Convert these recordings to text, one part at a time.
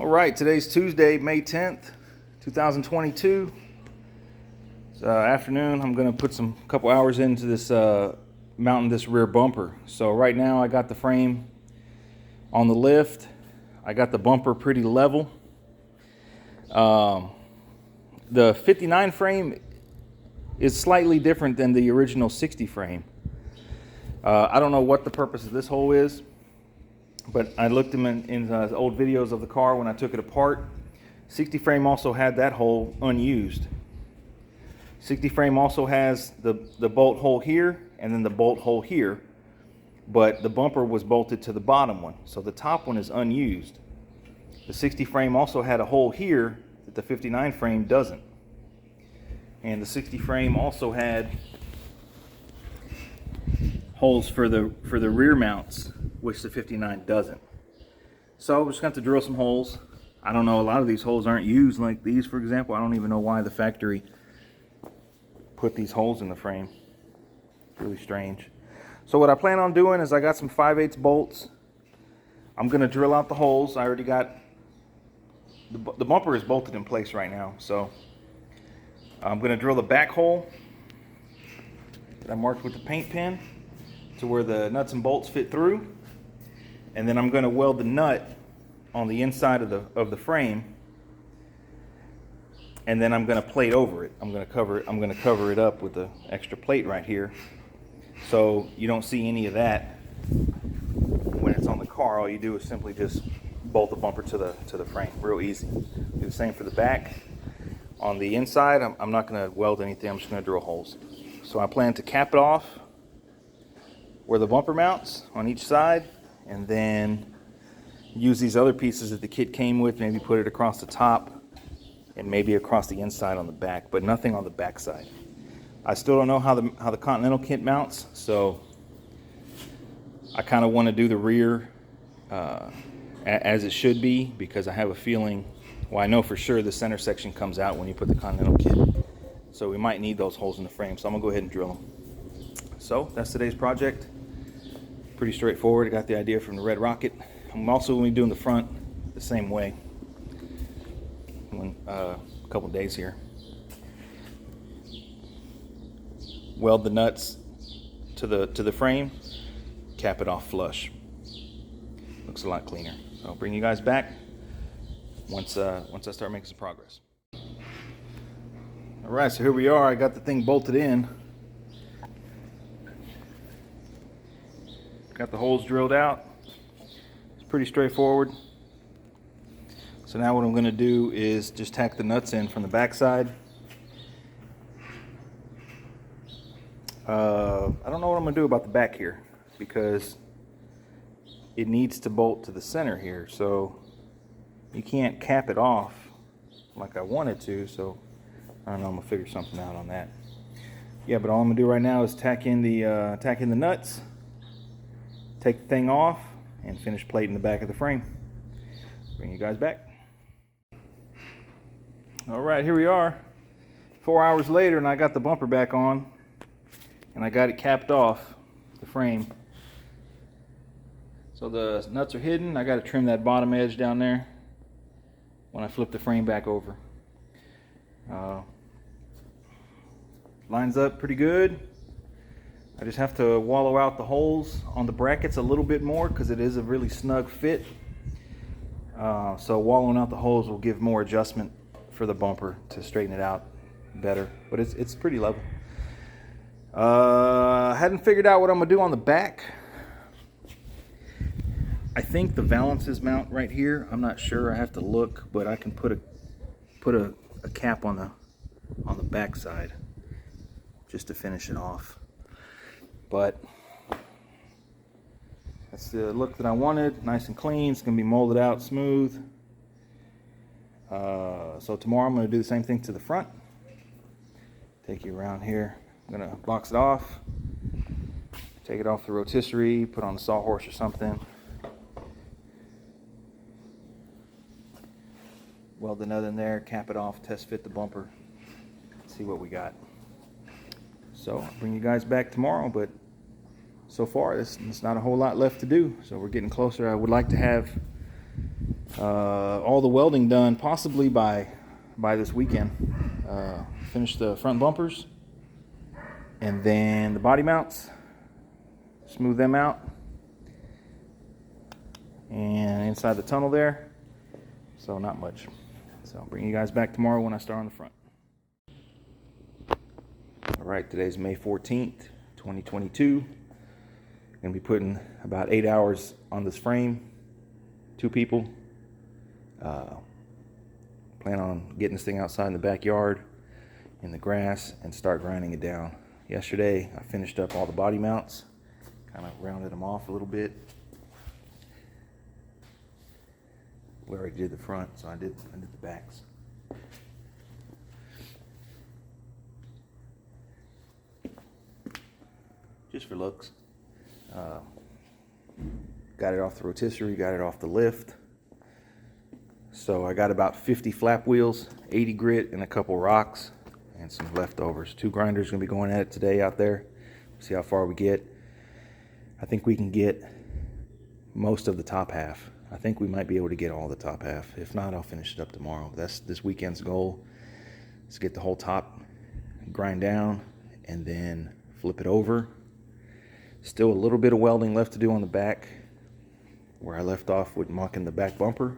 All right, today's Tuesday, May 10th, 2022. It's afternoon. I'm gonna put a couple hours into this mounting this rear bumper. So right now I got the frame on the lift. I got the bumper pretty level. The 59 frame is slightly different than the original 60 frame. I don't know what the purpose of this hole is, but I looked them in old videos of the car when I took it apart. 60 frame also had that hole unused. 60 frame also has the bolt hole here and then the bolt hole here, but the bumper was bolted to the bottom one, so the top one is unused. The 60 frame also had a hole here that the 59 frame doesn't. And the 60 frame also had holes for the rear mounts, which the 59 doesn't. So we're just going to have to drill some holes. I don't know, a lot of these holes aren't used, like these for example. I don't even know why the factory put these holes in the frame. It's really strange. So what I plan on doing is I got some 5/8 bolts. I'm going to drill out the holes. I already got the bumper is bolted in place right now, so I'm going to drill the back hole that I marked with the paint pen to where the nuts and bolts fit through, and then I'm going to weld the nut on the inside of the frame, and then I'm going to plate over it. I'm going to cover it up with the extra plate right here, so you don't see any of that when it's on the car. All you do is simply just bolt the bumper to the frame. Real easy. Do the same for the back. On the inside, I'm not going to weld anything. I'm just going to drill holes. So I plan to cap it off where the bumper mounts on each side, and then use these other pieces that the kit came with, maybe put it across the top and maybe across the inside on the back, but nothing on the back side. I still don't know how the Continental kit mounts, so I kind of want to do the rear as it should be, because I have a feeling, well, I know for sure the center section comes out when you put the Continental kit, so we might need those holes in the frame, so I'm gonna go ahead and drill them. So that's today's project. Pretty straightforward. I got the idea from the Red Rocket. I'm also going to be doing the front the same way. A couple days here. Weld the nuts to the frame, cap it off flush. Looks a lot cleaner. So I'll bring you guys back once I start making some progress. All right, so here we are. I got the thing bolted in. Got the holes drilled out. It's pretty straightforward. So now what I'm going to do is just tack the nuts in from the back side. I don't know what I'm going to do about the back here, because it needs to bolt to the center here, so you can't cap it off like I wanted to, so I don't know, I'm going to figure something out on that. Yeah, but all I'm going to do right now is tack in the nuts, take the thing off, and finish plating the back of the frame. Bring you guys back. All right, here we are. 4 hours later, and I got the bumper back on, and I got it capped off the frame. So the nuts are hidden. I got to trim that bottom edge down there when I flip the frame back over. Lines up pretty good. I just have to wallow out the holes on the brackets a little bit more, because it is a really snug fit. So wallowing out the holes will give more adjustment for the bumper to straighten it out better. But it's pretty level. I hadn't figured out what I'm gonna do on the back. I think the valances mount right here. I'm not sure. I have to look, but I can put a cap on the back side just to finish it off. But that's the look that I wanted. Nice and clean. It's going to be molded out smooth. So tomorrow I'm going to do the same thing to the front. Take you around here. I'm going to box it off. Take it off the rotisserie. Put on the sawhorse or something. Weld the nut in there. Cap it off. Test fit the bumper. See what we got. So I'll bring you guys back tomorrow, but so far there's not a whole lot left to do, so we're getting closer. I would like to have All the welding done possibly by this weekend. Finish the front bumpers and then the body mounts, smooth them out, and inside the tunnel there. So not much. So I'll bring you guys back tomorrow when I start on the front. All right, today's May 14th, 2022. Gonna be putting about 8 hours on this frame. 2 people. Plan on getting this thing outside in the backyard, in the grass, and start grinding it down. Yesterday, I finished up all the body mounts, kind of rounded them off a little bit. We already did the front, so I did the backs. Just for looks. Got it off the rotisserie, got it off the lift. So I got about 50 flap wheels, 80 grit, and a couple rocks, and some leftovers. 2 grinders gonna be going at it today out there. See how far we get. I think we can get most of the top half. I think we might be able to get all the top half. If not, I'll finish it up tomorrow. That's this weekend's goal. Let's get the whole top grind down and then flip it over. Still a little bit of welding left to do on the back where I left off with mucking the back bumper.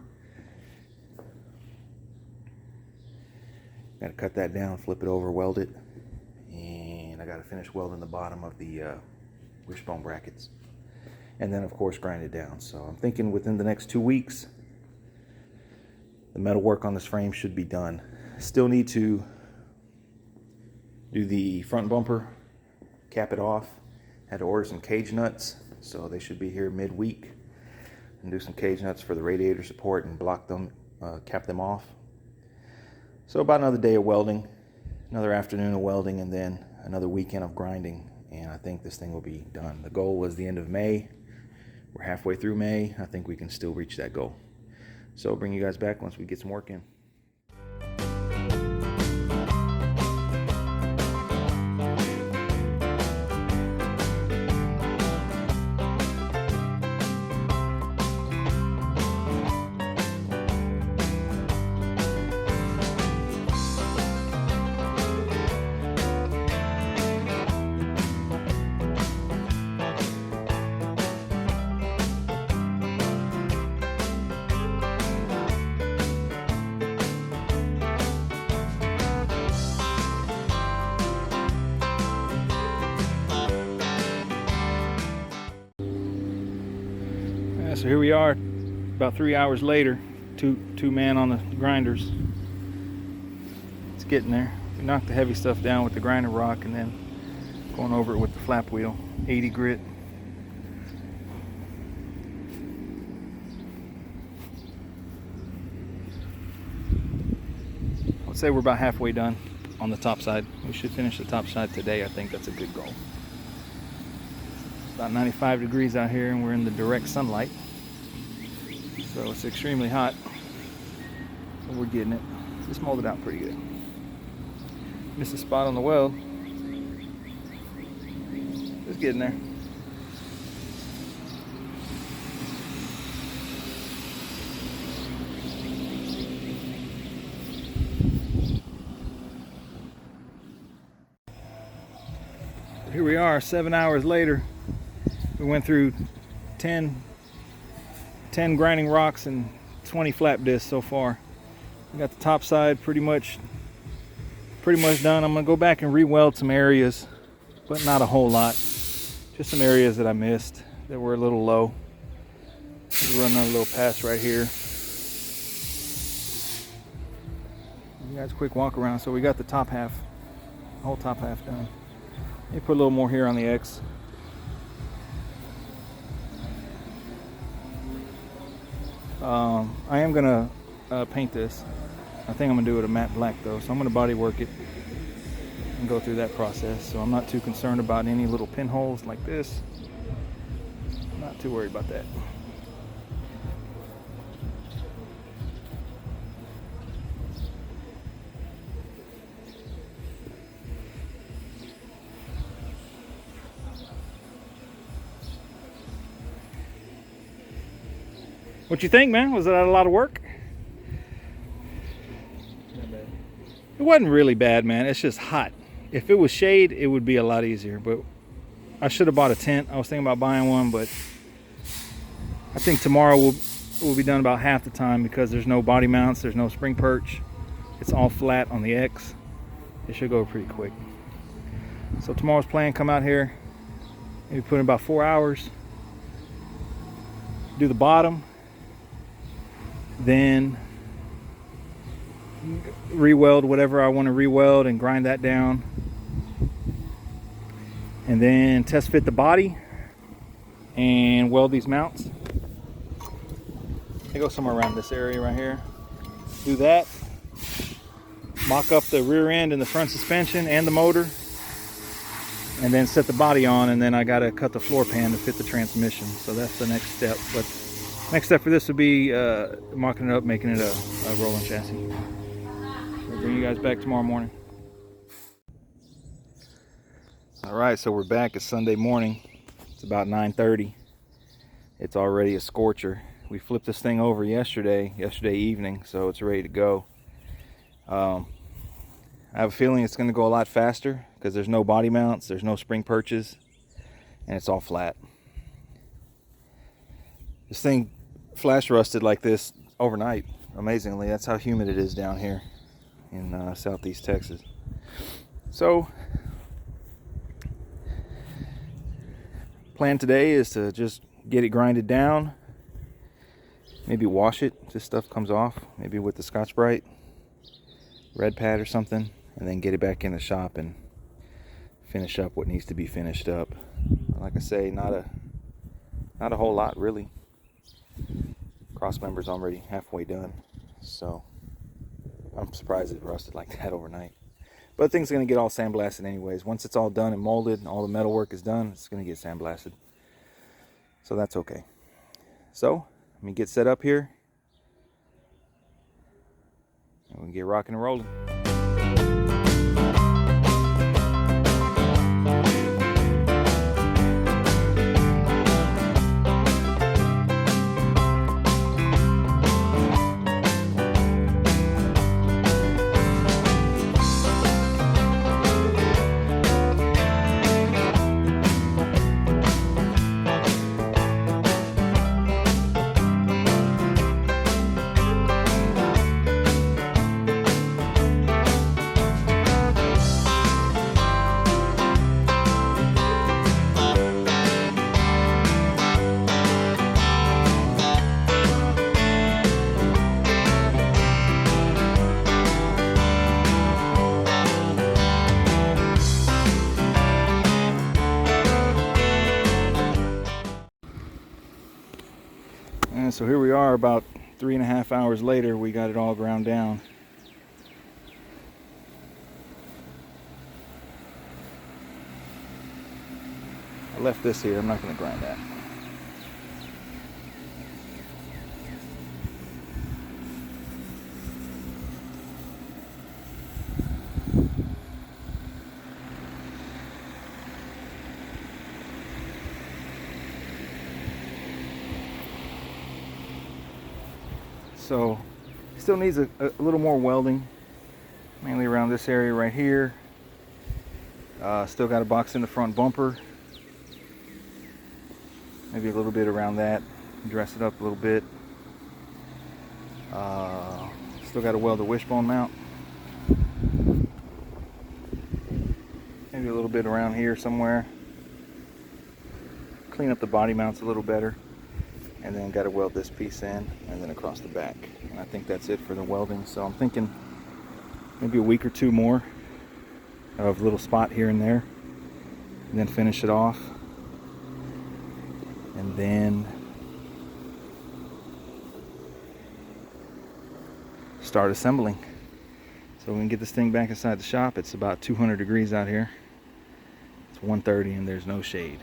Got to cut that down, flip it over, weld it, and I got to finish welding the bottom of the wishbone brackets, and then of course grind it down. So I'm thinking within the next 2 weeks the metal work on this frame should be done. Still need to do the front bumper, cap it off. Had to order some cage nuts, so they should be here midweek, and do some cage nuts for the radiator support and block them, cap them off. So about another day of welding, another afternoon of welding, and then another weekend of grinding, and I think this thing will be done. The goal was the end of May. We're halfway through May. I think we can still reach that goal. So I'll bring you guys back once we get some work in. So here we are, about 3 hours later, two man on the grinders. It's getting there. We knocked the heavy stuff down with the grinder rock and then going over it with the flap wheel, 80 grit. I would say we're about halfway done on the top side. We should finish the top side today. I think that's a good goal. It's about 95 degrees out here and we're in the direct sunlight. So it's extremely hot, so we're getting it. Just molded out pretty good. Missed a spot on the weld. Just getting there. Here we are, 7 hours later. We went through 10 grinding rocks and 20 flap discs so far. We got the top side pretty much done. I'm gonna go back and re-weld some areas, but not a whole lot. Just some areas that I missed that were a little low. We'll run another little pass right here. You guys, quick walk around. So we got the top half, whole top half done. Let me put a little more here on the X. I am gonna paint this. I think I'm gonna do it a matte black though, so I'm gonna body work it and go through that process. So I'm not too concerned about any little pinholes like this. I'm not too worried about that. What you think, man? Was that a lot of work? Not bad. It wasn't really bad, man. It's just hot. If it was shade, it would be a lot easier. But I should have bought a tent. I was thinking about buying one, but I think tomorrow we'll be done about half the time because there's no body mounts, there's no spring perch. It's all flat on the X. It should go pretty quick. So tomorrow's plan, come out here, maybe put in about 4 hours, do the bottom, then re-weld whatever I want to re-weld and grind that down, and then test fit the body and weld these mounts. I go somewhere around this area right here, do that, mock up the rear end and the front suspension and the motor, and then set the body on, and then I gotta cut the floor pan to fit the transmission. So that's the next step. But next step for this would be mocking it up, making it a rolling chassis. We'll bring you guys back tomorrow morning. All right, so we're back. It's Sunday morning. It's about 9:30. It's already a scorcher. We flipped this thing over yesterday evening, so it's ready to go. I have a feeling it's going to go a lot faster because there's no body mounts, there's no spring perches, and it's all flat. This thing flash rusted like this overnight, amazingly. That's how humid it is down here in southeast Texas. So plan today is to just get it grinded down, maybe wash it, this stuff comes off, maybe with the Scotch-Brite red pad or something, and then get it back in the shop and finish up what needs to be finished up. Like I say, not a whole lot really. Cross member's already halfway done, so I'm surprised it rusted like that overnight. But the thing's gonna get all sandblasted anyways. Once it's all done and molded and all the metal work is done, it's gonna get sandblasted. So that's okay. So let me get set up here and we can get rocking and rolling. And so here we are about 3.5 hours later. We got it all ground down. I left this here. I'm not going to grind that. So still needs a little more welding, mainly around this area right here. Still got a box in the front bumper, maybe a little bit around that, dress it up a little bit. Still got to weld the wishbone mount, maybe a little bit around here somewhere. Clean up the body mounts a little better. And then got to weld this piece in and then across the back. And I think that's it for the welding. So I'm thinking maybe a week or two more of a little spot here and there, and then finish it off, and then start assembling. So we can get this thing back inside the shop. It's about 200 degrees out here. It's 1:30 and there's no shade.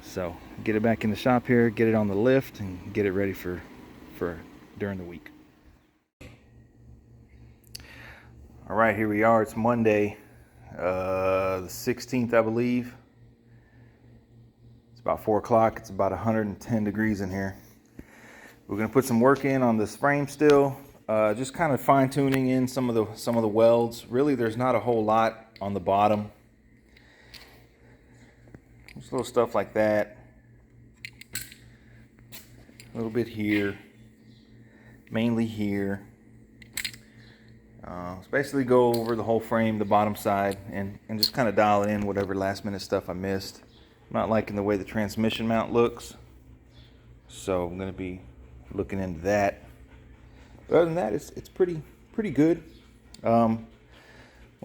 So get it back in the shop here, get it on the lift, and get it ready for during the week. All right, here we are. It's Monday, the 16th, I believe. It's about 4 o'clock. It's about 110 degrees in here. We're gonna put some work in on this frame still. Just kind of fine tuning in some of the welds. Really, there's not a whole lot on the bottom. Just little stuff like that. A little bit here, mainly here. Let's basically go over the whole frame, the bottom side, and just kind of dial in whatever last minute stuff I missed. I'm not liking the way the transmission mount looks, so I'm going to be looking into that. But other than that, it's pretty good. One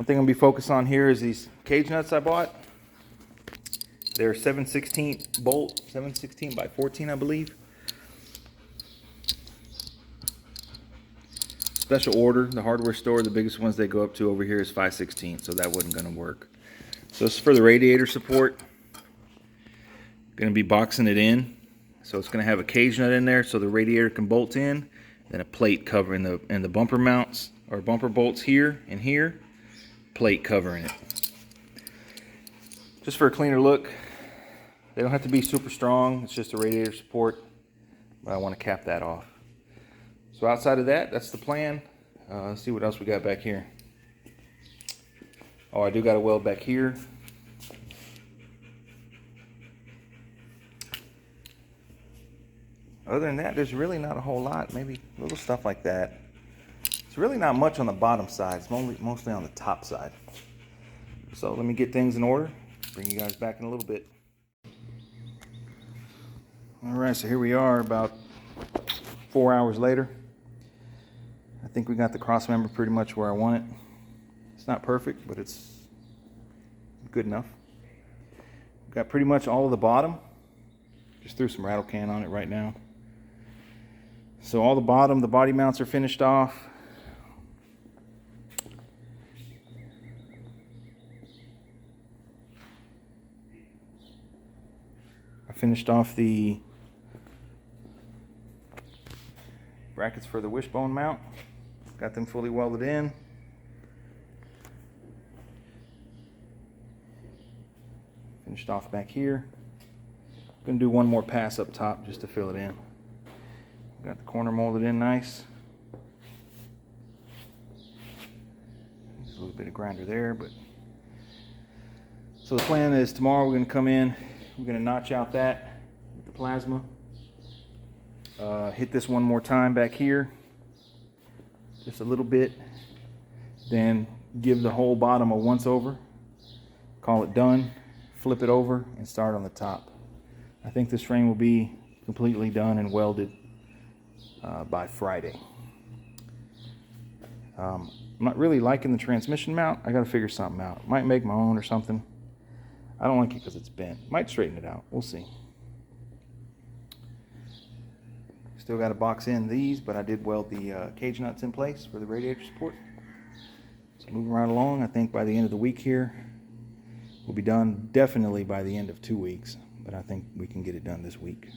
thing I'm going to be focused on here is these cage nuts I bought. They're 7/16 bolt, 7/16 by 14, I believe. Special order, the hardware store, the biggest ones they go up to over here is 5/16, so that wasn't going to work. So this is for the radiator support. Going to be boxing it in, so it's going to have a cage nut in there so the radiator can bolt in, then a plate covering the bumper mounts or bumper bolts here and here, plate covering it. Just for a cleaner look. They don't have to be super strong, it's just a radiator support, but I want to cap that off. So outside of that, that's the plan. Let's see what else we got back here. Oh, I do got a weld back here. Other than that, there's really not a whole lot. Maybe little stuff like that. It's really not much on the bottom side. It's mostly on the top side. So let me get things in order. Bring you guys back in a little bit. All right, so here we are about 4 hours later. I think we got the cross member pretty much where I want it. It's not perfect, but it's good enough. Got pretty much all of the bottom. Just threw some rattle can on it right now. So all the bottom, the body mounts are finished off. I finished off the brackets for the wishbone mount. Got them fully welded in. Finished off back here. Gonna do one more pass up top just to fill it in. Got the corner molded in nice. There's a little bit of grinder there, but so the plan is tomorrow we're gonna come in, we're gonna notch out that with the plasma. Hit this one more time back here, just a little bit, then give the whole bottom a once over, call it done, flip it over and start on the top. I think this frame will be completely done and welded by Friday. I'm not really liking the transmission mount. I gotta figure something out. Might make my own or something. I don't like it because it's bent. Might straighten it out, we'll see. Still got to box in these, but I did weld the cage nuts in place for the radiator support. So moving right along, I think by the end of the week here, we'll be done definitely by the end of 2 weeks, but I think we can get it done this week.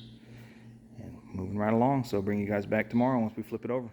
And moving right along, so I'll bring you guys back tomorrow once we flip it over.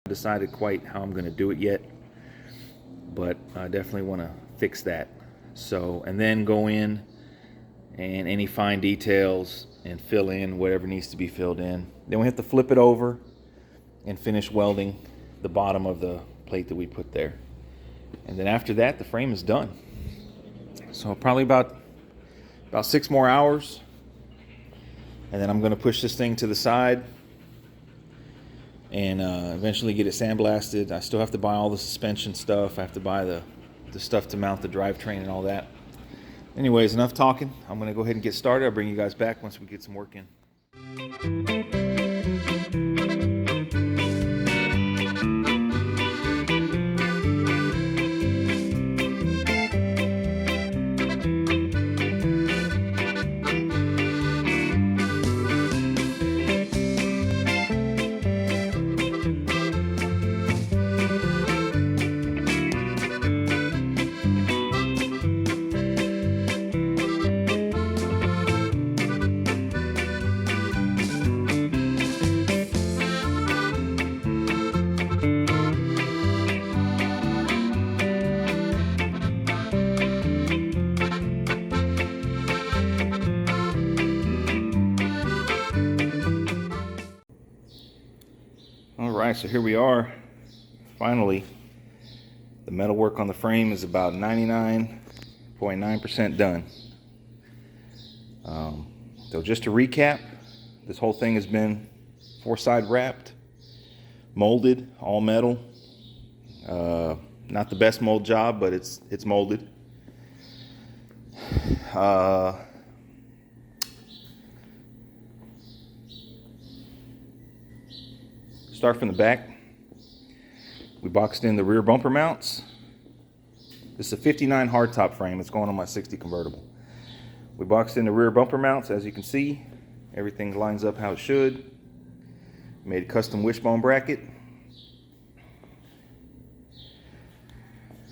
Decided quite how I'm going to do it yet, but I definitely want to fix that. So, and then go in and any fine details and fill in whatever needs to be filled in. Then we have to flip it over and finish welding the bottom of the plate that we put there. And then after that, the frame is done. So probably about 6 more hours, and then I'm going to push this thing to the side and eventually get it sandblasted. I still have to buy all the suspension stuff. I have to buy the stuff to mount the drivetrain and all that. Anyways, enough talking. I'm going to go ahead and get started. I'll bring you guys back once we get some work in. Alright, so here we are. Finally, the metalwork on the frame is about 99.9% done. So just to recap, this whole thing has been 4-side wrapped, molded, all metal. Not the best mold job, but it's molded. Start from the back. We boxed in the rear bumper mounts. This is a 59 hardtop frame. It's going on my 60 convertible. We boxed in the rear bumper mounts. As you can see, everything lines up how it should. Made a custom wishbone bracket.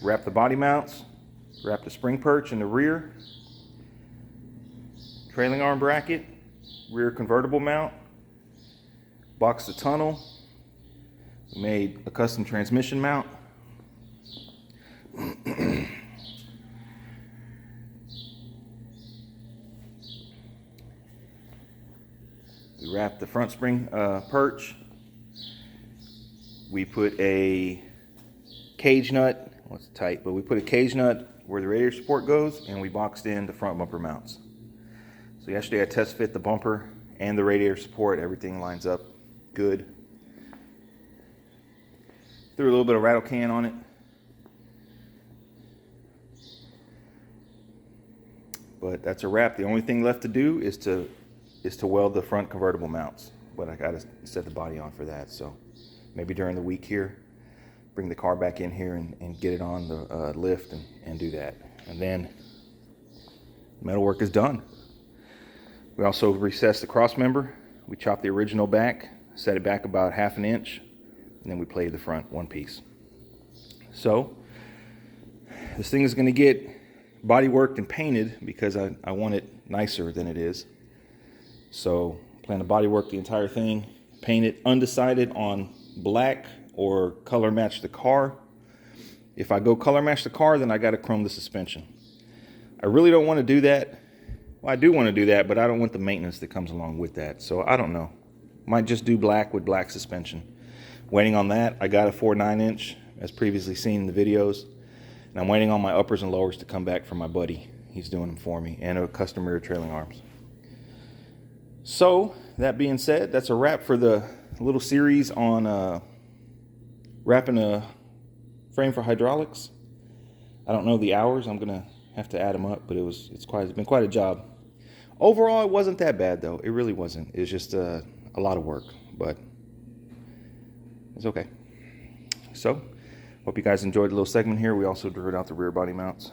Wrapped the body mounts. Wrapped the spring perch in the rear. Trailing arm bracket. Rear convertible mount. Boxed the tunnel. Made a custom transmission mount. We wrapped the front spring perch. We put a cage nut. Well, it's tight, but we put a cage nut where the radiator support goes, and we boxed in the front bumper mounts. So yesterday I test fit the bumper and the radiator support. Everything lines up good. Threw a little bit of rattle can on it. But that's a wrap. The only thing left to do is to weld the front convertible mounts. But I gotta set the body on for that. So maybe during the week here, bring the car back in here and get it on the lift and do that. And then metalwork is done. We also recessed the cross member. We chopped the original back, set it back about 1/2 inch. And then we played the front one piece. So this thing is going to get body worked and painted because I want it nicer than it is. So I plan to body work the entire thing, paint it, undecided on black or color match the car. If I go color match the car, then I got to chrome the suspension. I really don't want to do that. Well, I do want to do that, but I don't want the maintenance that comes along with that. So I don't know. Might just do black with black suspension. Waiting on that. I got a 4.9 inch as previously seen in the videos, and I'm waiting on my uppers and lowers to come back from my buddy. He's doing them for me, and a custom rear trailing arms. So that being said, that's a wrap for the little series on wrapping a frame for hydraulics. I don't know the hours. I'm gonna have to add them up, but it's been quite a job. Overall, it wasn't that bad though. It really wasn't. It was just a lot of work, but it's okay. So, hope you guys enjoyed the little segment here. We also drew out the rear body mounts.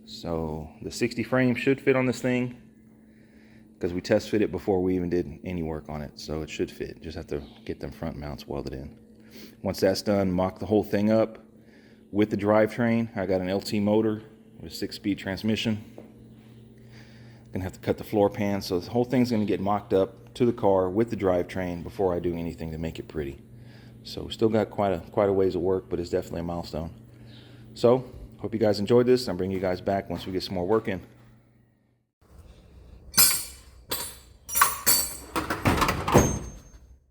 So, the 60 frame should fit on this thing because we test fit it before we even did any work on it. So, it should fit. Just have to get them front mounts welded in. Once that's done, mock the whole thing up with the drivetrain. I got an LT motor with a 6-speed transmission. Gonna have to cut the floor pan. So, the whole thing's gonna get mocked up to the car with the drivetrain before I do anything to make it pretty. So we still got quite a ways of work, but it's definitely a milestone. So hope you guys enjoyed this. I'm bringing you guys back once we get some more work in.